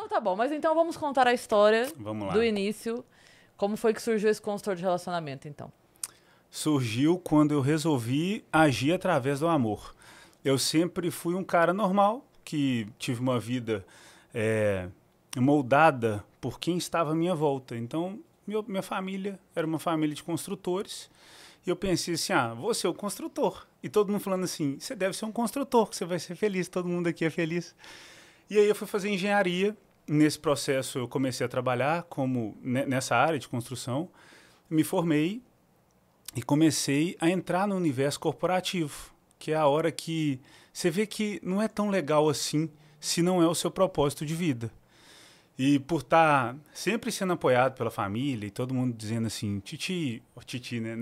Não, tá bom. Mas então vamos contar a história Vamos lá. do início. Como foi que surgiu esse consultor de relacionamento, então? Surgiu quando eu resolvi agir através do amor. Eu sempre fui um cara normal, que tive uma vida moldada por quem estava à minha volta. Então, minha família era uma família de construtores. E eu pensei assim, vou ser o construtor. E todo mundo falando assim, você deve ser um construtor, que você vai ser feliz, todo mundo aqui é feliz. E aí eu fui fazer engenharia. Nesse processo eu comecei a trabalhar nessa área de construção. Me formei e comecei a entrar no universo corporativo, que é a hora que você vê que não é tão legal assim se não é o seu propósito de vida. E por estar sempre sendo apoiado pela família e todo mundo dizendo assim, Titi, né?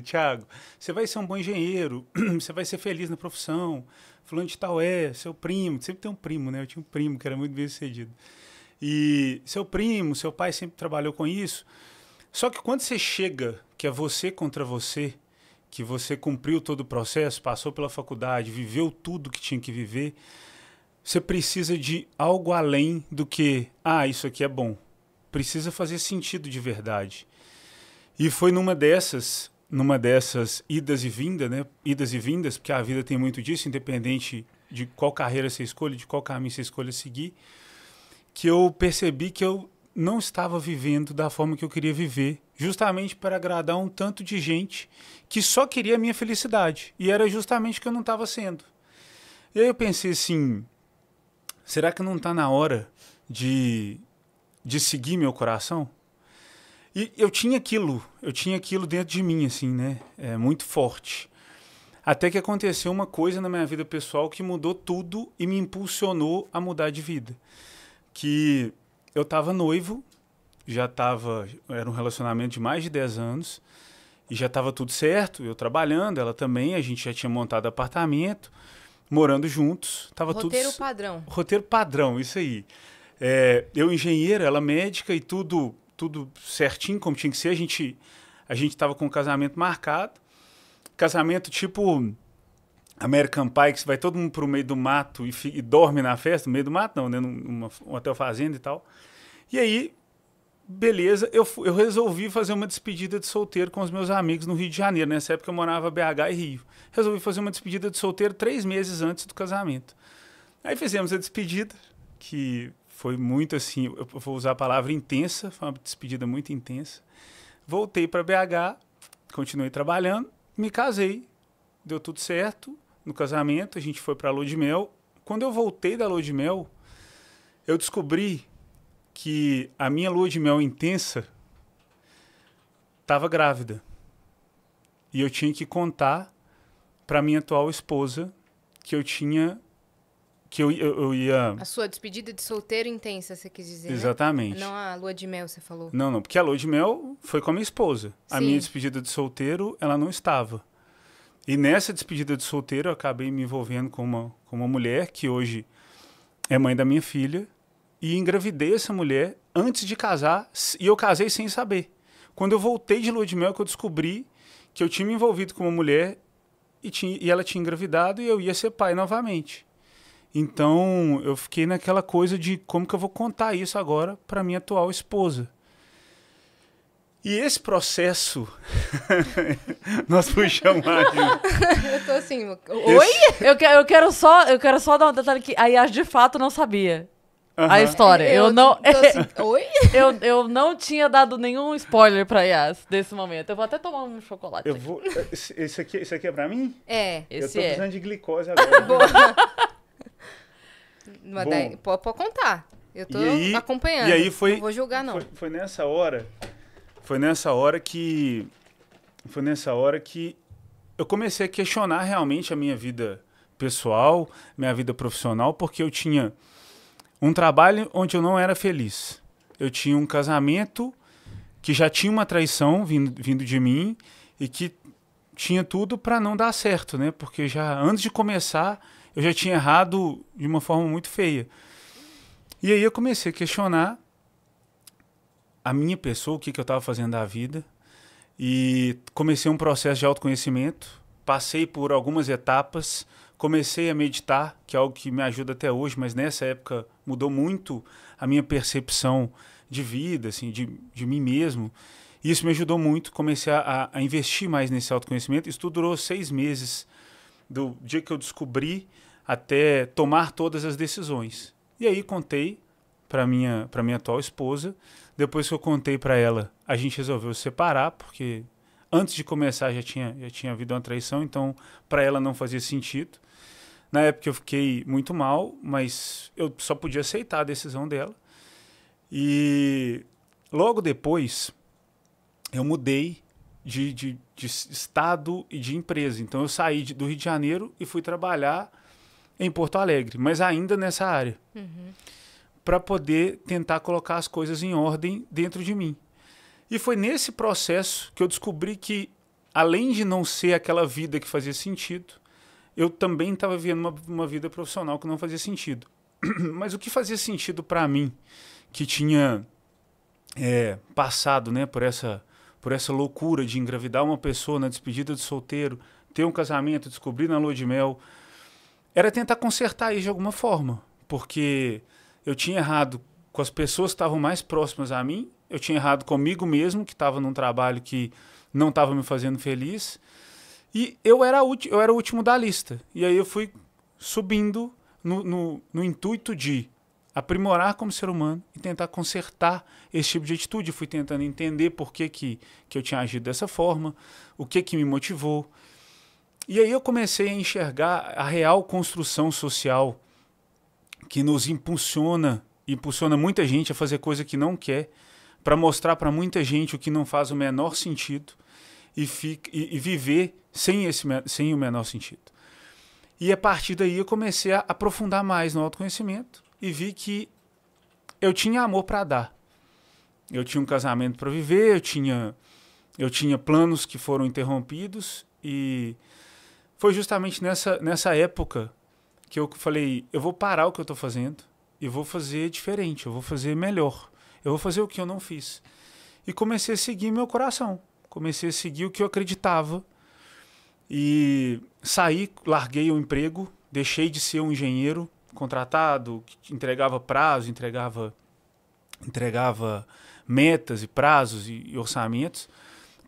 Thiago, você vai ser um bom engenheiro, você vai ser feliz na profissão, fulano de tal seu primo, sempre tem um primo, né? Eu tinha um primo que era muito bem-sucedido. E seu primo, seu pai sempre trabalhou com isso. Só que quando você chega, que é você contra você, que você cumpriu todo o processo, passou pela faculdade, viveu tudo que tinha que viver, você precisa de algo além do que, isso aqui é bom. Precisa fazer sentido de verdade. E foi numa dessas idas e vindas, né? Idas e vindas, porque a vida tem muito disso, independente de qual carreira você escolhe, de qual caminho você escolhe seguir, que eu percebi que eu não estava vivendo da forma que eu queria viver, justamente para agradar um tanto de gente que só queria a minha felicidade. E era justamente o que eu não estava sendo. E aí eu pensei assim, será que não está na hora de seguir meu coração? E eu tinha aquilo dentro de mim, assim, né? Muito forte. Até que aconteceu uma coisa na minha vida pessoal que mudou tudo e me impulsionou a mudar de vida. Que eu estava noivo, era um relacionamento de mais de 10 anos, e já estava tudo certo, eu trabalhando, ela também, a gente já tinha montado apartamento, morando juntos. Roteiro padrão. Roteiro padrão, isso aí. Eu engenheiro, ela médica e tudo certinho como tinha que ser. A gente estava com o casamento marcado. Casamento tipo American Pie, que você vai todo mundo pro meio do mato e dorme na festa. No meio do mato não, né? Um hotel fazenda e tal. E aí, beleza, eu resolvi fazer uma despedida de solteiro com os meus amigos no Rio de Janeiro. Nessa época eu morava BH e Rio. Resolvi fazer uma despedida de solteiro 3 meses antes do casamento. Aí fizemos a despedida, que foi muito assim, eu vou usar a palavra intensa, foi uma despedida muito intensa. Voltei para BH, continuei trabalhando, me casei, deu tudo certo no casamento, a gente foi para a lua de mel. Quando eu voltei da lua de mel, eu descobri que a minha lua de mel intensa estava grávida. E eu tinha que contar para minha atual esposa que eu ia... A sua despedida de solteiro intensa, você quis dizer, Exatamente. Né? Não a lua de mel, você falou. Não, porque a lua de mel foi com a minha esposa. A Sim. minha despedida de solteiro, ela não estava. E nessa despedida de solteiro, eu acabei me envolvendo com uma mulher que hoje é mãe da minha filha, e engravidei essa mulher antes de casar, e eu casei sem saber. Quando eu voltei de lua de mel, que eu descobri que eu tinha me envolvido com uma mulher e ela tinha engravidado e eu ia ser pai novamente. Então, eu fiquei naquela coisa de como que eu vou contar isso agora para minha atual esposa. E esse processo, nós puxamos Eu tô assim, oi? Eu quero só dar um detalhe que a Yas de fato não sabia a história. Eu não, tô assim, oi? eu não tinha dado nenhum spoiler pra Yas desse momento. Eu vou até tomar um chocolate. Esse aqui é pra mim? É. Eu tô Esse é. precisando de glicose agora. Boa. Mas Bom, daí, pode contar. Eu tô acompanhando. E aí foi, não vou julgar, não. Foi nessa hora que eu comecei a questionar realmente a minha vida pessoal, minha vida profissional, porque eu tinha um trabalho onde eu não era feliz. Eu tinha um casamento que já tinha uma traição vindo de mim e que tinha tudo para não dar certo, né? Porque já antes de começar eu já tinha errado de uma forma muito feia. E aí eu comecei a questionar a minha pessoa, o que eu estava fazendo da vida, e comecei um processo de autoconhecimento, passei por algumas etapas, comecei a meditar, que é algo que me ajuda até hoje, mas nessa época mudou muito a minha percepção de vida, assim, de mim mesmo. E isso me ajudou muito. Comecei a investir mais nesse autoconhecimento. Isso tudo durou 6 meses, do dia que eu descobri até tomar todas as decisões. E aí contei para minha atual esposa. Depois que eu contei para ela, a gente resolveu se separar, porque antes de começar já tinha havido uma traição, então para ela não fazia sentido. Na época eu fiquei muito mal, mas eu só podia aceitar a decisão dela. E logo depois eu mudei de estado e de empresa. Então eu saí do Rio de Janeiro e fui trabalhar em Porto Alegre, mas ainda nessa área. Para poder tentar colocar as coisas em ordem dentro de mim. E foi nesse processo que eu descobri que, além de não ser aquela vida que fazia sentido, eu também estava vivendo uma vida profissional que não fazia sentido. Mas o que fazia sentido para mim, que tinha passado, né, por essa loucura de engravidar uma pessoa na despedida de solteiro, ter um casamento, descobrir na lua de mel, era tentar consertar isso de alguma forma, porque eu tinha errado com as pessoas que estavam mais próximas a mim, eu tinha errado comigo mesmo, que estava num trabalho que não estava me fazendo feliz, e eu era o último da lista. E aí eu fui subindo no intuito de aprimorar como ser humano e tentar consertar esse tipo de atitude. Eu fui tentando entender por que eu tinha agido dessa forma, o que me motivou. E aí eu comecei a enxergar a real construção social que nos impulsiona muita gente a fazer coisa que não quer, para mostrar para muita gente o que não faz o menor sentido e viver sem o menor sentido. E a partir daí eu comecei a aprofundar mais no autoconhecimento e vi que eu tinha amor para dar. Eu tinha um casamento para viver, eu tinha planos que foram interrompidos, e foi justamente nessa época que eu falei, eu vou parar o que eu estou fazendo e vou fazer diferente, eu vou fazer melhor, eu vou fazer o que eu não fiz. E comecei a seguir meu coração, comecei a seguir o que eu acreditava, e larguei o emprego, deixei de ser um engenheiro contratado, que entregava prazo, entregava metas e prazos e orçamentos,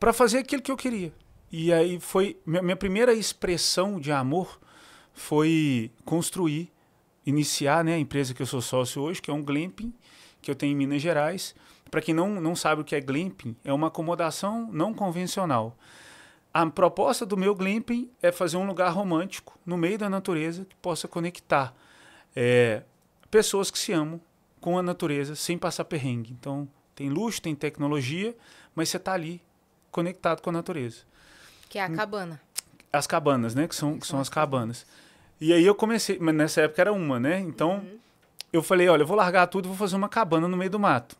para fazer aquilo que eu queria. E aí foi minha primeira expressão de amor, foi iniciar, né, a empresa que eu sou sócio hoje, que é um glamping, que eu tenho em Minas Gerais. Para quem não sabe o que é glamping, é uma acomodação não convencional. A proposta do meu glamping é fazer um lugar romântico, no meio da natureza, que possa conectar pessoas que se amam com a natureza, sem passar perrengue. Então, tem luxo, tem tecnologia, mas você está ali, conectado com a natureza. Que é a cabana. As cabanas, né? Que são as cabanas. E aí eu comecei, mas nessa época era uma, né? Então, eu falei, olha, eu vou largar tudo e vou fazer uma cabana no meio do mato.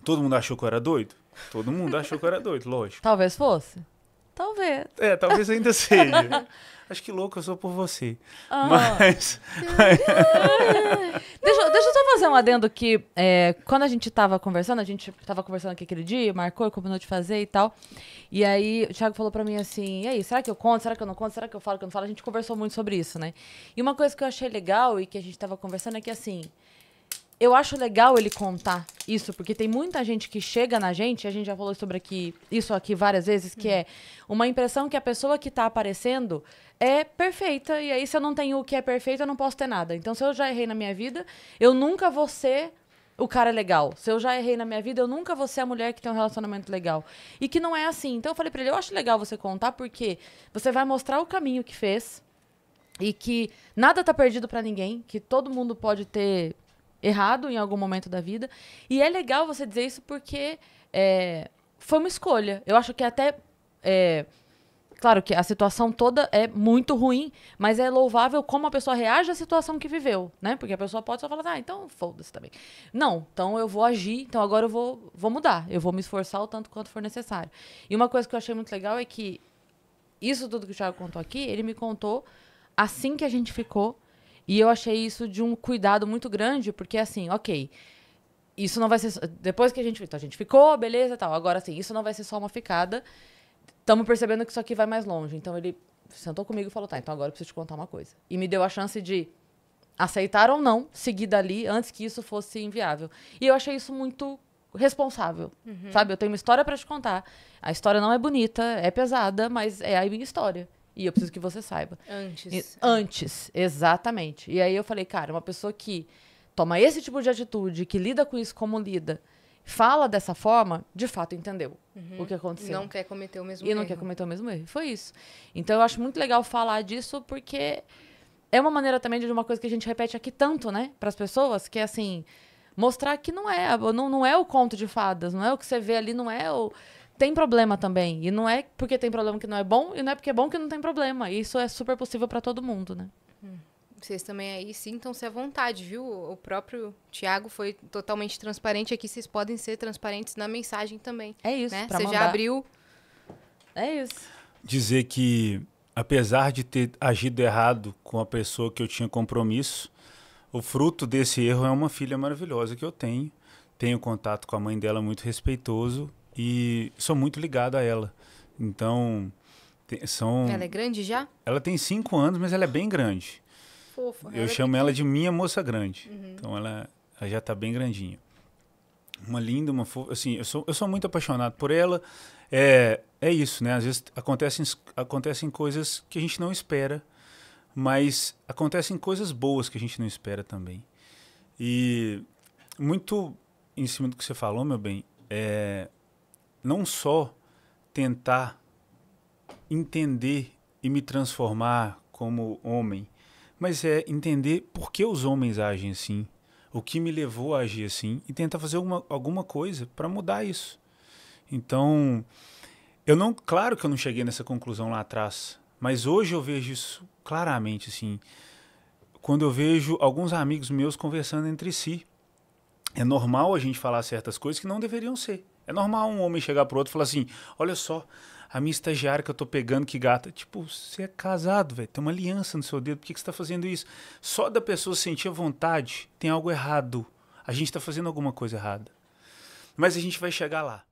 Todo mundo achou que eu era doido? Todo mundo achou que eu era doido, lógico. Talvez fosse. Talvez. Talvez ainda seja. Acho que louco eu sou por você. Mas... Deixa eu só fazer um adendo que quando a gente tava conversando aqui aquele dia, marcou, combinou de fazer e tal. E aí o Thiago falou pra mim assim, e aí, será que eu conto? Será que eu não conto? Será que eu falo que eu não falo? A gente conversou muito sobre isso, né? E uma coisa que eu achei legal e que a gente tava conversando é que assim, eu acho legal ele contar isso, porque tem muita gente que chega na gente, a gente já falou sobre isso aqui várias vezes, que é uma impressão que a pessoa que tá aparecendo é perfeita, e aí se eu não tenho o que é perfeito, eu não posso ter nada. Então, se eu já errei na minha vida, eu nunca vou ser o cara legal. Se eu já errei na minha vida, eu nunca vou ser a mulher que tem um relacionamento legal. E que não é assim. Então, eu falei pra ele, eu acho legal você contar, porque você vai mostrar o caminho que fez, e que nada tá perdido pra ninguém, que todo mundo pode ter errado em algum momento da vida. E é legal você dizer isso porque foi uma escolha. Eu acho que até... claro que a situação toda é muito ruim, mas é louvável como a pessoa reage à situação que viveu, né? Porque a pessoa pode só falar, então foda-se também. Não, então eu vou agir, então agora eu vou mudar. Eu vou me esforçar o tanto quanto for necessário. E uma coisa que eu achei muito legal é que isso tudo que o Thiago contou aqui, ele me contou assim que a gente ficou. E eu achei isso de um cuidado muito grande, porque assim, ok, isso não vai ser... Depois que a gente ficou, beleza e tal. Agora, assim, isso não vai ser só uma ficada. Estamos percebendo que isso aqui vai mais longe. Então, ele sentou comigo e falou, tá, então agora eu preciso te contar uma coisa. E me deu a chance de aceitar ou não seguir dali antes que isso fosse inviável. E eu achei isso muito responsável, sabe? Eu tenho uma história pra te contar. A história não é bonita, é pesada, mas é a minha história. E eu preciso que você saiba. Antes, exatamente. E aí eu falei, cara, uma pessoa que toma esse tipo de atitude, que lida com isso como lida, fala dessa forma, de fato entendeu o que aconteceu. Não quer cometer o mesmo erro. E não quer cometer o mesmo erro. Foi isso. Então eu acho muito legal falar disso, porque é uma maneira também de uma coisa que a gente repete aqui tanto, né, para as pessoas, que é assim, mostrar que não é o conto de fadas, não é o que você vê ali, não é o... Tem problema também. E não é porque tem problema que não é bom, e não é porque é bom que não tem problema. E isso é super possível para todo mundo, né? Vocês também aí sintam-se à vontade, viu? O próprio Thiago foi totalmente transparente aqui. Vocês podem ser transparentes na mensagem também. É isso, né? pra Você mandar. já abriu... É isso. Dizer que, apesar de ter agido errado com a pessoa que eu tinha compromisso, o fruto desse erro é uma filha maravilhosa que eu tenho. Tenho contato com a mãe dela muito respeitoso e sou muito ligado a ela. Então, Ela é grande já? Ela tem 5 anos, mas ela é bem grande. Fofa. Eu chamo ela de minha moça grande. Então, ela já está bem grandinha. Uma linda, uma fofa. Assim, eu sou muito apaixonado por ela. É isso, né? Às vezes acontecem coisas que a gente não espera, mas acontecem coisas boas que a gente não espera também. E muito em cima do que você falou, meu bem, não só tentar entender e me transformar como homem, mas é entender por que os homens agem assim, o que me levou a agir assim, e tentar fazer alguma coisa para mudar isso. Então, claro que eu não cheguei nessa conclusão lá atrás, mas hoje eu vejo isso claramente, assim, quando eu vejo alguns amigos meus conversando entre si. É normal a gente falar certas coisas que não deveriam ser. É normal um homem chegar pro outro e falar assim, olha só, a minha estagiária que eu tô pegando, que gata. Tipo, você é casado, velho, tem uma aliança no seu dedo, por que você tá fazendo isso? Só da pessoa sentir a vontade, tem algo errado. A gente tá fazendo alguma coisa errada. Mas a gente vai chegar lá.